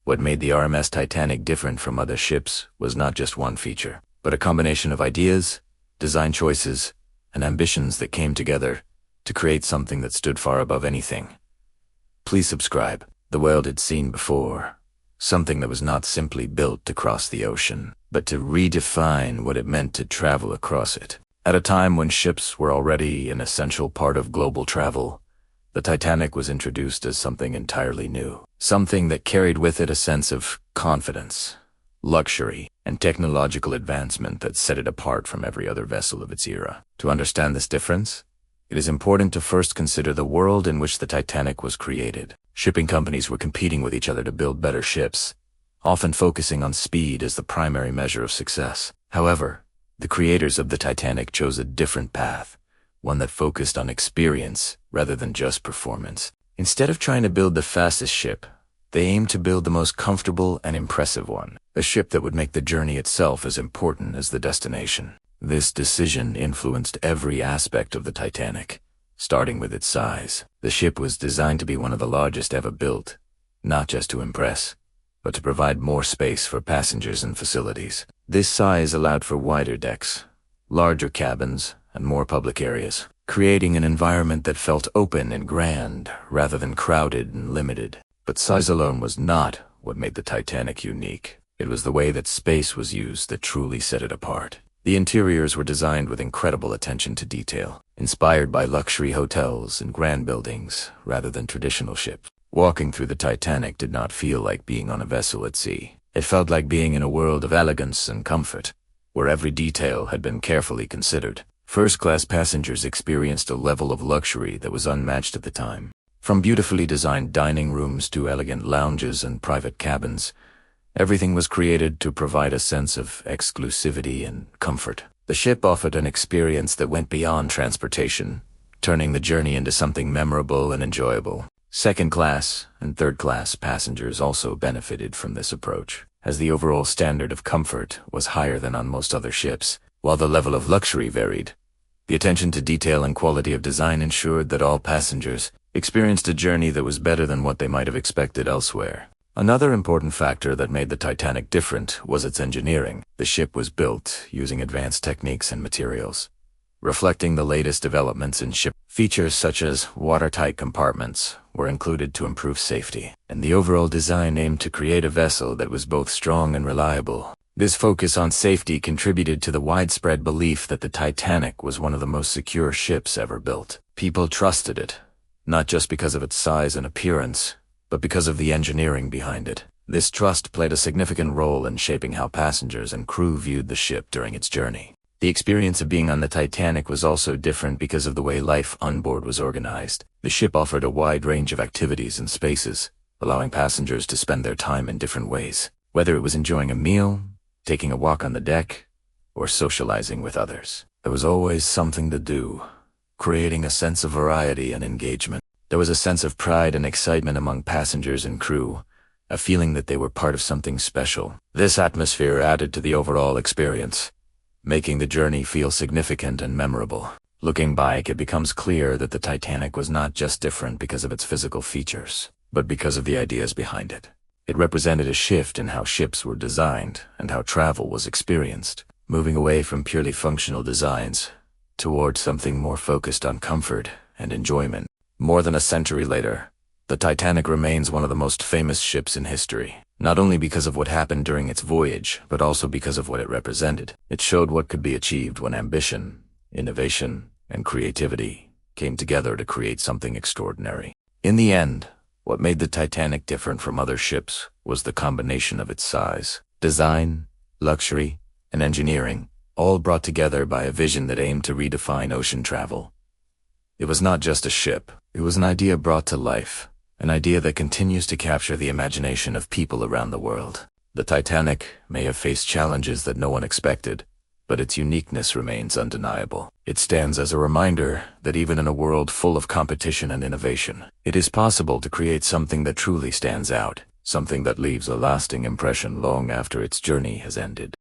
What made the RMS Titanic different from other ships was not just one feature, but a combination of ideas, design choices, and ambitions that came together to create something that stood far above anything. Please subscribe. The world had seen before. Something that was not simply built to cross the ocean, but to redefine what it meant to travel across it. At a time when ships were already an essential part of global travel, the Titanic was introduced as something entirely new. Something that carried with it a sense of confidence, luxury, and technological advancement that set it apart from every other vessel of its era. To understand this difference, it is important to first consider the world in which the Titanic was created. Shipping companies were competing with each other to build better ships, often focusing on speed as the primary measure of success. However, the creators of the Titanic chose a different path, one that focused on experience rather than just performance. Instead of trying to build the fastest ship, they aimed to build the most comfortable and impressive one, a ship that would make the journey itself as important as the destination. This decision influenced every aspect of the Titanic, starting with its size. The ship was designed to be one of the largest ever built, not just to impress, but to provide more space for passengers and facilities. This size allowed for wider decks, larger cabins, and more public areas, creating an environment that felt open and grand rather than crowded and limited. But size alone was not what made the Titanic unique. It was the way that space was used that truly set it apart. The interiors were designed with incredible attention to detail, inspired by luxury hotels and grand buildings rather than traditional ships. Walking through the Titanic did not feel like being on a vessel at sea. It felt like being in a world of elegance and comfort, where every detail had been carefully considered. First-class passengers experienced a level of luxury that was unmatched at the time. From beautifully designed dining rooms to elegant lounges and private cabins, everything was created to provide a sense of exclusivity and comfort. The ship offered an experience that went beyond transportation, turning the journey into something memorable and enjoyable. Second-class and third-class passengers also benefited from this approach, as the overall standard of comfort was higher than on most other ships. While the level of luxury varied, the attention to detail and quality of design ensured that all passengers experienced a journey that was better than what they might have expected elsewhere. Another important factor that made the Titanic different was its engineering. The ship was built using advanced techniques and materials, reflecting the latest developments in ship. Features such as watertight compartments were included to improve safety, and the overall design aimed to create a vessel that was both strong and reliable. This focus on safety contributed to the widespread belief that the Titanic was one of the most secure ships ever built. People trusted it, not just because of its size and appearance, but because of the engineering behind it. This trust played a significant role in shaping how passengers and crew viewed the ship during its journey. The experience of being on the Titanic was also different because of the way life on board was organized. The ship offered a wide range of activities and spaces, allowing passengers to spend their time in different ways. Whether it was enjoying a meal, taking a walk on the deck, or socializing with others, there was always something to do, creating a sense of variety and engagement. There was a sense of pride and excitement among passengers and crew, a feeling that they were part of something special. This atmosphere added to the overall experience, making the journey feel significant and memorable. Looking back, it becomes clear that the Titanic was not just different because of its physical features, but because of the ideas behind it. It represented a shift in how ships were designed and how travel was experienced, moving away from purely functional designs towards something more focused on comfort and enjoyment. More than a century later, the Titanic remains one of the most famous ships in history, not only because of what happened during its voyage, but also because of what it represented. It showed what could be achieved when ambition, innovation, and creativity came together to create something extraordinary. In the end, what made the Titanic different from other ships was the combination of its size, design, luxury, and engineering, all brought together by a vision that aimed to redefine ocean travel. It was not just a ship, it was an idea brought to life, an idea that continues to capture the imagination of people around the world. The Titanic may have faced challenges that no one expected, but its uniqueness remains undeniable. It stands as a reminder that even in a world full of competition and innovation, it is possible to create something that truly stands out, something that leaves a lasting impression long after its journey has ended.